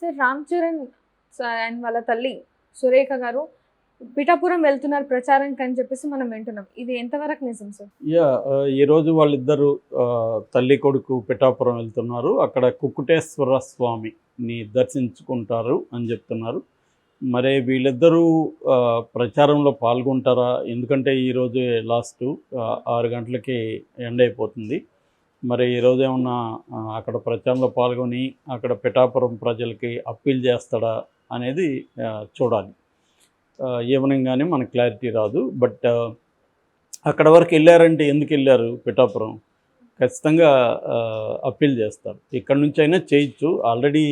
Sir Ram Charan and వాళ్ళ తల్లి సురేఖ గారు పిఠాపురం వెళ్తున్నారు ప్రచారానికి అని చెప్పేసి మనం వింటున్నాం. ఇది ఎంతవరకు నిజం సార్? ఈరోజు వాళ్ళిద్దరు తల్లి కొడుకు పిఠాపురం వెళ్తున్నారు. అక్కడ కుక్కుటేశ్వర స్వామిని దర్శించుకుంటారు అని చెప్తున్నారు. మరి వీళ్ళిద్దరూ ప్రచారంలో పాల్గొంటారా? ఎందుకంటే ఈరోజు లాస్ట్ 6 గంటలకి ఎండ్ అయిపోతుంది. మరి ఈరోజు ఏమన్నా అక్కడ ప్రచారంలో పాల్గొని అక్కడ పిఠాపురం ప్రజలకి అప్పీల్ చేస్తాడా అనేది చూడాలి. ఈవినింగ్ కానీ మనకు క్లారిటీ రాదు. బట్ అక్కడ వరకు వెళ్ళారంటే ఎందుకు వెళ్ళారు పిఠాపురం? ఖచ్చితంగా అప్పీల్ చేస్తారు. ఇక్కడ నుంచి అయినా చేయొచ్చు. ఆల్రెడీ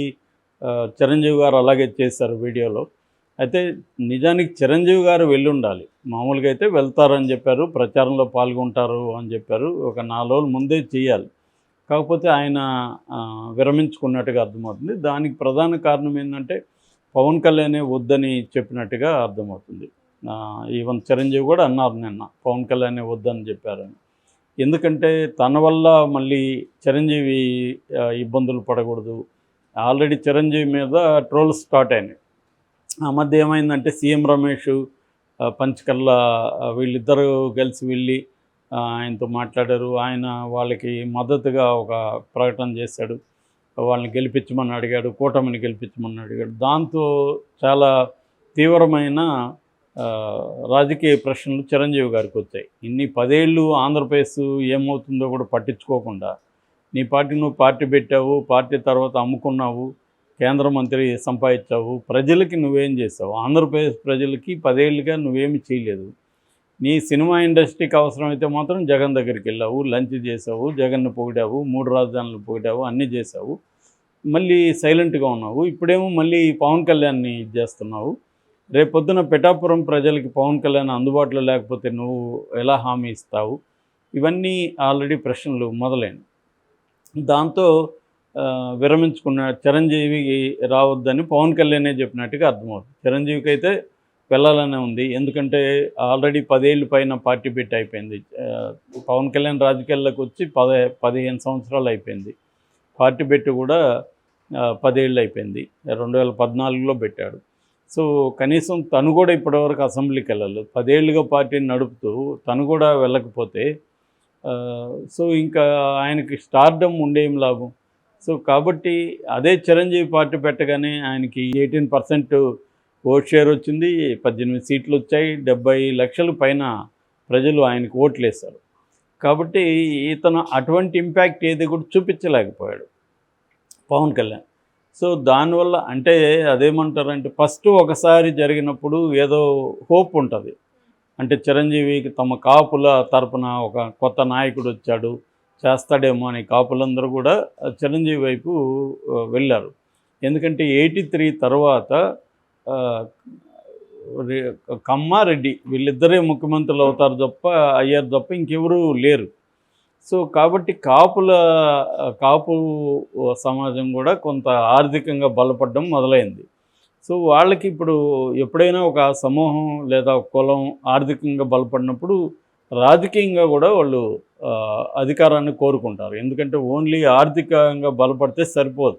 చిరంజీవి గారు అలాగే చేశారు వీడియోలో. అయితే నిజానికి చిరంజీవి గారు వెళ్ళి ఉండాలి. మామూలుగా అయితే వెళ్తారని చెప్పారు, ప్రచారంలో పాల్గొంటారు అని చెప్పారు. ఒక 4 రోజుల ముందే చేయాలి. కాకపోతే ఆయన విరమించుకున్నట్టుగా అర్థమవుతుంది. దానికి ప్రధాన కారణం ఏంటంటే పవన్ కళ్యాణే వద్దని చెప్పినట్టుగా అర్థమవుతుంది. ఈవెన్ చిరంజీవి కూడా అన్నారు నిన్న, పవన్ కళ్యాణే వద్దని చెప్పారని. ఎందుకంటే తన వల్ల మళ్ళీ చిరంజీవి ఇబ్బందులు పడకూడదు. ఆల్రెడీ చిరంజీవి మీద ట్రోల్స్ స్టార్ట్ అయినాయి. ఆ మధ్య ఏమైందంటే సీఎం రమేష్, పంచకర్ల వీళ్ళిద్దరూ కలిసి వెళ్ళి ఆయనతో మాట్లాడారు. ఆయన వాళ్ళకి మద్దతుగా ఒక ప్రకటన చేశాడు. వాళ్ళని గెలిపించమని అడిగాడు, కూటమిని గెలిపించమని అడిగాడు. దాంతో చాలా తీవ్రమైన రాజకీయ ప్రశ్నలు చిరంజీవి గారికి వచ్చాయి. ఇన్ని 10 ఏళ్ళు ఆంధ్రప్రదేశ్ ఏమవుతుందో కూడా పట్టించుకోకుండా నీ నువ్వు పార్టీ పెట్టావు, పార్టీ తర్వాత అమ్ముకున్నావు, కేంద్ర మంత్రి సంపాదించావు, ప్రజలకి నువ్వేం చేసావు? ఆంధ్రప్రదేశ్ ప్రజలకి 10 ఏళ్ళుగా నువ్వేమి చేయలేదు. నీ సినిమా ఇండస్ట్రీకి అవసరమైతే మాత్రం జగన్ దగ్గరికి వెళ్ళావు, లంచ్ చేసావు, జగన్ను పొగిడావు, 3 రాజధానులు పొగిడావు, అన్నీ చేసావు. మళ్ళీ సైలెంట్గా ఉన్నావు. ఇప్పుడేమో మళ్ళీ పవన్ కళ్యాణ్ని చేస్తున్నావు. రేపొద్దున పిఠాపురం ప్రజలకి పవన్ కళ్యాణ్ అందుబాటులో లేకపోతే నువ్వు ఎలా హామీ ఇస్తావు? ఇవన్నీ ఆల్రెడీ ప్రశ్నలు మొదలైనవి. దాంతో విరమించుకున్న చిరంజీవి రావద్దని పవన్ కళ్యాణే చెప్పినట్టుగా అర్థమవుతుంది. చిరంజీవికి అయితే వెళ్ళాలనే ఉంది. ఎందుకంటే ఆల్రెడీ 10 ఏళ్ళు పైన పార్టీ పెట్టి అయిపోయింది. పవన్ కళ్యాణ్ రాజకీయాల్లోకి వచ్చి 15 సంవత్సరాలు అయిపోయింది. పార్టీ పెట్టి కూడా 10 ఏళ్ళు అయిపోయింది. 2014లో పెట్టాడు. సో కనీసం తను కూడా ఇప్పటివరకు అసెంబ్లీకి వెళ్ళలేదు. 10 ఏళ్ళుగా పార్టీని నడుపుతూ తను కూడా వెళ్ళకపోతే సో ఇంకా ఆయనకి స్టార్డమ్ ఉండేం లాభం? సో కాబట్టి అదే చిరంజీవి పార్టీ పెట్టగానే ఆయనకి 18% ఓట్ షేర్ వచ్చింది, 18 సీట్లు వచ్చాయి, 70 లక్షల పైన ప్రజలు ఆయనకు ఓట్లు వేశారు. కాబట్టి ఇతను అటువంటి ఇంపాక్ట్ ఏది కూడా చూపించలేకపోయాడు పవన్ కళ్యాణ్. సో దానివల్ల అంటే అదేమంటారంటే ఫస్ట్ ఒకసారి జరిగినప్పుడు ఏదో హోప్ ఉంటుంది. అంటే చిరంజీవికి తమ కాపుల తరపున ఒక కొత్త నాయకుడు వచ్చాడు, చేస్తాడేమో అని కాపులందరూ కూడా చిరంజీవి వైపు వెళ్ళారు. ఎందుకంటే 83 తర్వాత కమ్మారెడ్డి వీళ్ళిద్దరే ముఖ్యమంత్రులు అయ్యారు తప్ప ఇంకెవరూ లేరు. సో కాబట్టి కాపు సమాజం కూడా కొంత ఆర్థికంగా బలపడడం మొదలైంది. సో వాళ్ళకి ఇప్పుడు ఎప్పుడైనా ఒక సమూహం లేదా కులం ఆర్థికంగా బలపడినప్పుడు రాజకీయంగా కూడా వాళ్ళు అధికారాన్ని కోరుకుంటారు. ఎందుకంటే ఓన్లీ ఆర్థికంగా బలపడితే సరిపోదు,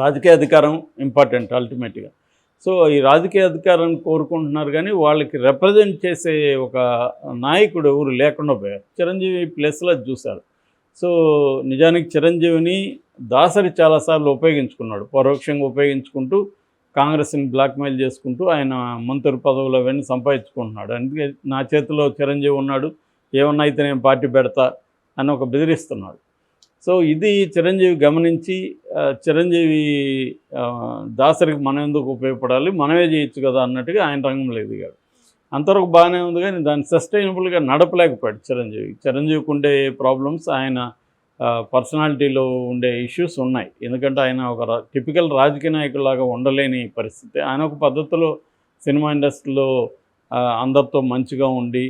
రాజకీయ అధికారం ఇంపార్టెంట్ అల్టిమేట్గా. సో ఈ రాజకీయ అధికారాన్ని కోరుకుంటున్నారు, కానీ వాళ్ళకి రిప్రజెంట్ చేసే ఒక నాయకుడు ఎవరు లేకుండా పోయారు. చిరంజీవి ప్లేస్లో చూశారు. సో నిజానికి చిరంజీవిని దాసరి చాలాసార్లు ఉపయోగించుకున్నాడు, పరోక్షంగా ఉపయోగించుకుంటూ కాంగ్రెస్ని బ్లాక్మెయిల్ చేసుకుంటూ ఆయన మంత్రి పదవులు అవన్నీ సంపాదించుకుంటున్నాడు. అందుకే నా చేతిలో చిరంజీవి ఉన్నాడు, ఏమన్నా అయితే నేను పార్టీ పెడతా అని ఒక బెదిరిస్తున్నాడు. సో ఇది చిరంజీవి గమనించి చిరంజీవి దాసరికి మనం ఎందుకు ఉపయోగపడాలి, మనమే చేయొచ్చు కదా అన్నట్టుగా ఆయన రంగంలో ఎదిగాడు. అంతవరకు బాగానే ఉంది, కానీ దాన్ని సస్టైనబుల్గా నడపలేకపోయాడు చిరంజీవికి ఉండే ప్రాబ్లమ్స్, ఆయన పర్సనాలిటీలో ఉండే ఇష్యూస్ ఉన్నాయి. ఎందుకంటే ఆయన ఒక టిపికల్ రాజకీయ నాయకులాగా ఉండలేని పరిస్థితి. ఆయన ఒక పద్ధతిలో సినిమా ఇండస్ట్రీలో అందరితో మంచిగా ఉండి,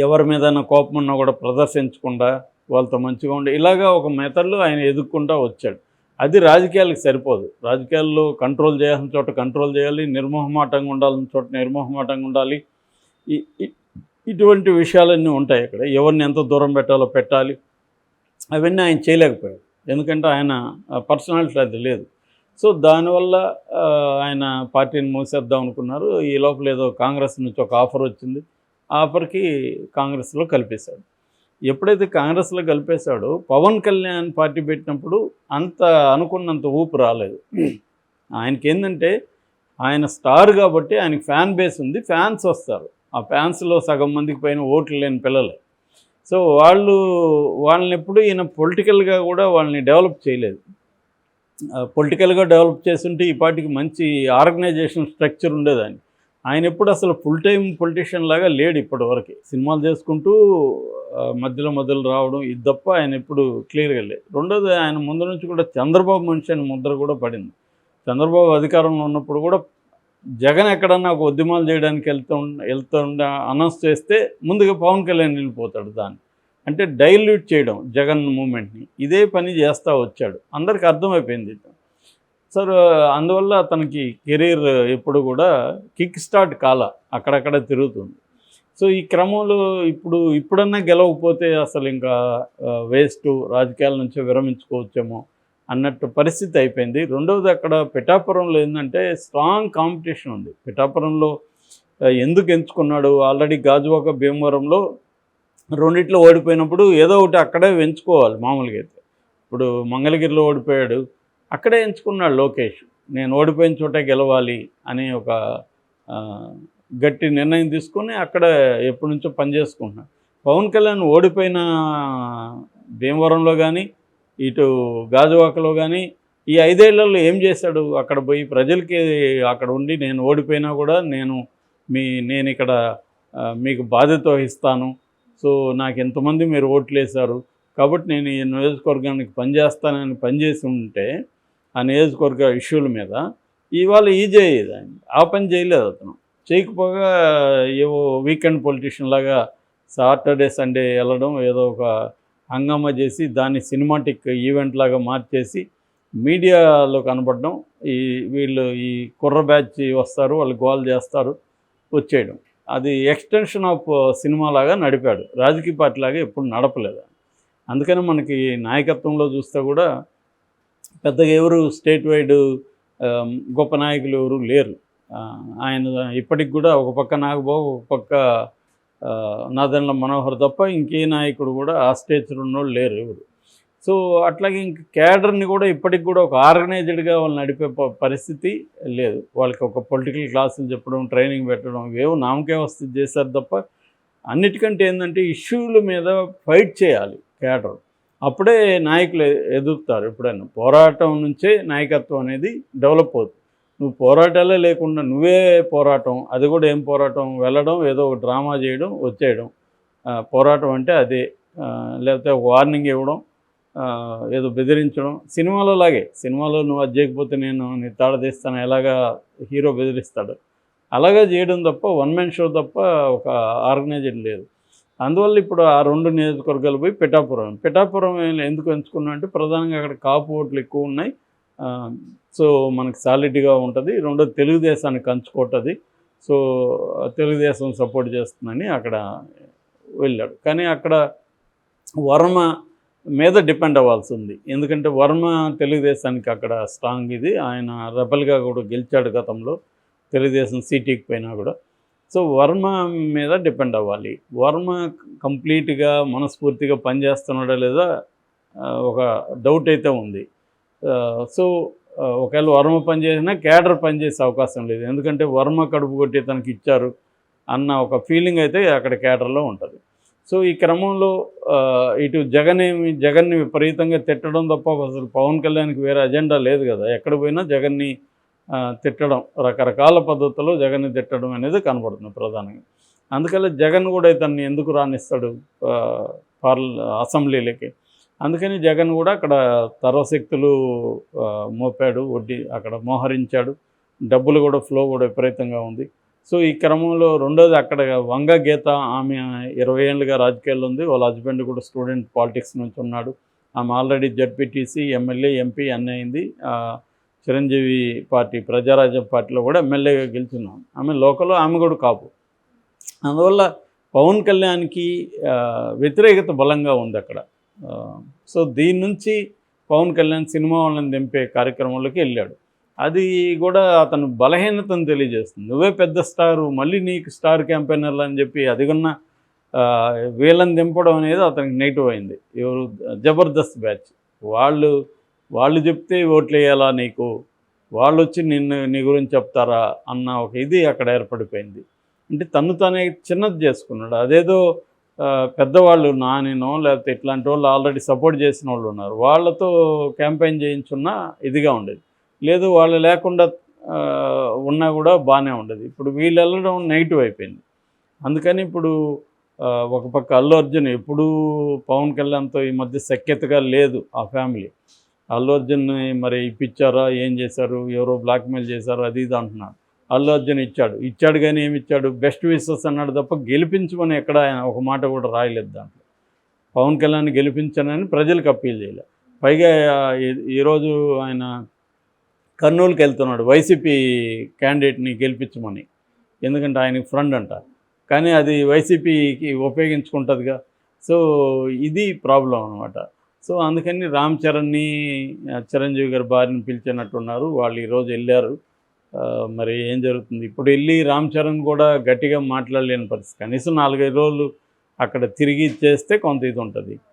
ఎవరి మీదైనా కోపం ఉన్నా కూడా ప్రదర్శించకుండా వాళ్ళతో మంచిగా ఉండి, ఇలాగా ఒక మెథడ్లో ఆయన ఎదుర్కొంటూ వచ్చాడు. అది రాజకీయాలకు సరిపోదు. రాజకీయాల్లో కంట్రోల్ చేయాల్సిన చోట కంట్రోల్ చేయాలి, నిర్మోహమాటంగా ఉండాల్సిన చోట నిర్మోహమాటంగా ఉండాలి. ఇటువంటి విషయాలన్నీ ఉంటాయి. ఇక్కడ ఎవరిని ఎంత దూరం పెట్టాలి, అవన్నీ ఆయన చేయలేకపోయాడు. ఎందుకంటే ఆయన పర్సనాలిటీ అది లేదు. సో దానివల్ల ఆయన పార్టీని మూసేద్దాం అనుకున్నారు. ఈ లోపల ఏదో కాంగ్రెస్ నుంచి ఒక ఆఫర్ వచ్చింది. ఆ ఆఫర్కి కాంగ్రెస్లో కలిపేశాడు. ఎప్పుడైతే కాంగ్రెస్లో కలిపేశాడో పవన్ కళ్యాణ్ పార్టీ పెట్టినప్పుడు అంత అనుకున్నంత ఊపు రాలేదు. ఆయనకేందంటే ఆయన స్టార్ కాబట్టి ఆయనకి ఫ్యాన్ బేస్ ఉంది, ఫ్యాన్స్ వస్తారు. ఆ ఫ్యాన్స్లో సగం మందికి పైన ఓట్లు లేని పిల్లలే. సో వాళ్ళని ఎప్పుడు ఈయన పొలిటికల్గా కూడా వాళ్ళని డెవలప్ చేయలేదు. పొలిటికల్గా డెవలప్ చేస్తుంటే ఈ పార్టీకి మంచి ఆర్గనైజేషన్ స్ట్రక్చర్ ఉండేదాన్ని. ఆయన ఎప్పుడు అసలు ఫుల్ టైం పొలిటీషియన్ లాగా లేడు ఇప్పటివరకు. సినిమాలు చేసుకుంటూ మధ్యలో రావడం ఇది తప్ప ఆయన ఎప్పుడు క్లియర్గా లేదు. రెండోది ఆయన ముందు నుంచి కూడా చంద్రబాబు మనిషి అని ముద్ర కూడా పడింది. చంద్రబాబు అధికారంలో ఉన్నప్పుడు కూడా జగన్ ఎక్కడన్నా ఒక ఉద్యమాలు చేయడానికి వెళ్తుండే అనౌన్స్ చేస్తే ముందుగా పవన్ కళ్యాణ్ వెళ్ళిపోతాడు. దాన్ని అంటే డైల్యూట్ చేయడం జగన్ మూమెంట్ని ఇదే పని చేస్తూ వచ్చాడు. అందరికీ అర్థమైపోయింది. సార్ అందువల్ల తనకి కెరీర్ ఎప్పుడు కూడా కిక్ స్టార్ట్ కాల, అక్కడక్కడ తిరుగుతుంది. సో ఈ క్రమంలో ఇప్పుడన్నా గెలవకపోతే అసలు ఇంకా వేస్ట్, రాజకీయాల నుంచి విరమించుకోవచ్చేమో అన్నట్టు పరిస్థితి అయిపోయింది. రెండవది అక్కడ పిఠాపురంలో ఏంటంటే స్ట్రాంగ్ కాంపిటీషన్ ఉంది. పిఠాపురంలో ఎందుకు ఎంచుకున్నాడు, ఆల్రెడీ గాజువాక భీమవరంలో రెండిట్లో ఓడిపోయినప్పుడు ఏదో ఒకటి అక్కడే ఎంచుకోవాలి మామూలుగా అయితే. ఇప్పుడు మంగళగిరిలో ఓడిపోయాడు, అక్కడే ఎంచుకున్నాడు లోకేష్. నేను ఓడిపోయిన చోటే గెలవాలి అని ఒక గట్టి నిర్ణయం తీసుకొని అక్కడ ఎప్పటి నుంచో పనిచేసుకుంటున్నాడు. పవన్ కళ్యాణ్ ఓడిపోయిన భీమవరంలో కానీ ఇటు గాజువాకలో కానీ ఈ 5 ఏళ్లలో ఏం చేశాడు? అక్కడ పోయి ప్రజలకి అక్కడ ఉండి నేను ఓడిపోయినా కూడా నేను ఇక్కడ మీకు బాధ్యత వహిస్తాను, సో నాకు ఎంతమంది మీరు ఓట్లు వేశారు కాబట్టి నేను ఈ నియోజకవర్గానికి పనిచేస్తానని పనిచేసి ఉంటే ఆ నియోజకవర్గ ఇష్యూల మీద ఇవాళ చేయదు ఆయన. ఆ పని చేయలేదు అతను. చేయకపోగా ఏవో వీకెండ్ పొలిటీషియన్ లాగా సాటర్డే సండే వెళ్ళడం, ఏదో ఒక హంగామా చేసి దాన్ని సినిమాటిక్ ఈవెంట్ లాగా మార్చేసి మీడియాలో కనపడడం, వీళ్ళు ఈ కుర్ర బ్యాచ్ వస్తారు, వాళ్ళు గోల్ చేస్తారు, వచ్చేయడం. అది ఎక్స్టెన్షన్ ఆఫ్ సినిమా లాగా నడిపాడు. రాజకీయ పార్టీ లాగా ఎప్పుడు నడపలేదు. అందుకని మనకి నాయకత్వంలో చూస్తే కూడా పెద్దగా ఎవరు స్టేట్ వైడ్ గొప్ప నాయకులు ఎవరు లేరు. ఆయన ఇప్పటికి కూడా ఒక పక్క నాగబాబు, ఒక పక్క నాదెండ్ల మనోహర్ తప్ప ఇంకే నాయకుడు కూడా ఆ స్టేజ్లో ఉన్నోళ్ళు లేరు ఎవరు. సో అట్లాగే ఇంక క్యాడర్ని కూడా ఇప్పటికి కూడా ఒక ఆర్గనైజ్డ్గా వాళ్ళు నడిపే పరిస్థితి లేదు. వాళ్ళకి ఒక పొలిటికల్ క్లాసులు చెప్పడం, ట్రైనింగ్ పెట్టడం, ఇవేవో నామకే వస్తుంది చేశారు తప్ప అన్నిటికంటే ఏంటంటే ఇష్యూల మీద ఫైట్ చేయాలి క్యాడర్. అప్పుడే నాయకులు ఎదుగుతారు. ఎప్పుడైనా పోరాటం నుంచే నాయకత్వం అనేది డెవలప్ అవుతుంది. నువ్వు పోరాటాలే లేకుండా నువ్వే పోరాటం, అది కూడా ఏం పోరాటం, వెళ్ళడం ఏదో ఒక డ్రామా చేయడం వచ్చేయడం, పోరాటం అంటే అదే. లేకపోతే ఒక వార్నింగ్ ఇవ్వడం, ఏదో బెదిరించడం. సినిమాలో లాగే, సినిమాలో నువ్వు అది చేయకపోతే నేను నీ తాడదీస్తాను ఎలాగా హీరో బెదిరిస్తాడు, అలాగా చేయడం తప్ప వన్ మ్యాన్ షో తప్ప ఒక ఆర్గనైజేషన్ లేదు. అందువల్ల ఇప్పుడు ఆ 2 నియోజకవర్గాలు పోయి పిఠాపురం ఎందుకు ఎంచుకున్నా అంటే ప్రధానంగా అక్కడ కాపు ఓట్లు ఎక్కువ ఉన్నాయి. సో మనకు సాలిడ్గా ఉంటుంది. రెండోది తెలుగుదేశాన్ని కంచుకోటది. సో తెలుగుదేశం సపోర్ట్ చేస్తుందని అక్కడ వెళ్ళాడు. కానీ అక్కడ వర్మ మీద డిపెండ్ అవ్వాల్సి ఉంది. ఎందుకంటే వర్మ తెలుగుదేశానికి అక్కడ స్ట్రాంగ్ ఇది. ఆయన రెబల్గా కూడా గెలిచాడు గతంలో, తెలుగుదేశం సీటీకి పోయినా కూడా. సో వర్మ మీద డిపెండ్ అవ్వాలి. వర్మ కంప్లీట్గా మనస్ఫూర్తిగా పనిచేస్తున్నాడా లేదా ఒక డౌట్ అయితే ఉంది. సో ఒకవేళ వర్మ పనిచేసినా క్యాడర్ పనిచేసే అవకాశం లేదు. ఎందుకంటే వర్మ కడుపు కొట్టి తనకి ఇచ్చారు అన్న ఒక ఫీలింగ్ అయితే అక్కడ క్యాడర్లో ఉంటుంది. సో ఈ క్రమంలో ఇటు జగన్ని విపరీతంగా తిట్టడం తప్ప అసలు పవన్ కళ్యాణ్కి వేరే అజెండా లేదు కదా. ఎక్కడ పోయినా జగన్ని తిట్టడం, రకరకాల పద్ధతుల్లో జగన్ని తిట్టడం అనేది కనబడుతుంది ప్రధానంగా. అందుకని జగన్ కూడా ఇతన్ని ఎందుకు రానిస్తాడు అసెంబ్లీలకి. అందుకని జగన్ కూడా అక్కడ సర్వశక్తులు మోపాడు, వడ్డీ అక్కడ మోహరించాడు. డబ్బులు కూడా ఫ్లో కూడా విపరీతంగా ఉంది. సో ఈ క్రమంలో రెండోది అక్కడ వంగ గీత, ఆమె 20 ఏళ్ళుగా రాజకీయాల్లో ఉంది. వాళ్ళ హస్బెండ్ కూడా స్టూడెంట్ పాలిటిక్స్ నుంచి ఉన్నాడు. ఆమె ఆల్రెడీ జడ్పీటీసీ, ఎమ్మెల్యే, ఎంపీ అన్నీ అయింది. చిరంజీవి పార్టీ ప్రజారాజ్యం పార్టీలో కూడా ఎమ్మెల్యేగా గెలిచున్నాం. ఆమె లోకల్లో, ఆమె కూడా కాపు. అందువల్ల పవన్ కళ్యాణ్కి వ్యతిరేకత బలంగా ఉంది అక్కడ. సో దీని నుంచి పవన్ కళ్యాణ్ సినిమా వాళ్ళని దింపే కార్యక్రమంలోకి వెళ్ళాడు. అది కూడా అతను బలహీనతను తెలియజేస్తుంది. నువ్వే పెద్ద స్టారు, మళ్ళీ నీకు స్టార్ క్యాంపెయినర్లు అని చెప్పి అదిగన్న వీళ్ళని దింపడం అనేది అతనికి నెగిటివ్ అయింది. ఎవరు? జబర్దస్త్ బ్యాచ్ వాళ్ళు. వాళ్ళు చెప్తే ఓట్లేయాలా నీకు, వాళ్ళు వచ్చి నీ గురించి చెప్తారా అన్న ఒక ఇది అక్కడ ఏర్పడిపోయింది. అంటే తను తనే చిన్నది చేసుకున్నాడు. అదేదో పెద్దవాళ్ళు నానినో లేకపోతే ఇట్లాంటి వాళ్ళు ఆల్రెడీ సపోర్ట్ చేసిన వాళ్ళు ఉన్నారు, వాళ్ళతో క్యాంపెయిన్ చేయించున్న ఇదిగా ఉండేది. లేదు వాళ్ళు లేకుండా ఉన్నా కూడా బాగానే ఉండేది. ఇప్పుడు వీళ్ళు వెళ్ళడం నెగిటివ్ అయిపోయింది. అందుకని ఇప్పుడు ఒక పక్క అల్లు అర్జున్ ఎప్పుడూ పవన్ కళ్యాణ్తో ఈ మధ్య సఖ్యతగా లేదు ఆ ఫ్యామిలీ. అల్లు అర్జున్ని మరి ఇప్పించారా, ఏం చేశారు, ఎవరో బ్లాక్మెయిల్ చేశారు, అది ఇది అంటున్నారు. అల్లు అర్జున్ ఇచ్చాడు కానీ ఏమి ఇచ్చాడు, బెస్ట్ విషెస్ అన్నాడు తప్ప గెలిపించమని ఎక్కడ ఆయన ఒక మాట కూడా రాయలేదు దాంట్లో. పవన్ కళ్యాణ్ గెలిపించానని ప్రజలకు అప్పీల్ చేయలేదు. పైగా ఈరోజు ఆయన కర్నూలుకి వెళ్తున్నాడు వైసీపీ క్యాండిడేట్ని గెలిపించమని, ఎందుకంటే ఆయనకి ఫ్రెండ్ అంట. కానీ అది వైసీపీకి ఉపయోగించుకుంటుందిగా. సో ఇది ప్రాబ్లం అనమాట. సో అందుకని రామ్ చరణ్ని చిరంజీవి గారి భార్యని పిలిచినట్టున్నారు. వాళ్ళు ఈరోజు వెళ్ళారు. మరి ఏం జరుగుతుంది ఇప్పుడు? వెళ్ళి రామ్ చరణ్ కూడా గట్టిగా మాట్లాడలేని పరిస్థితి. కనీసం 4-5 రోజులు అక్కడ తిరిగి చేస్తే కొంత ఇది ఉంటుంది.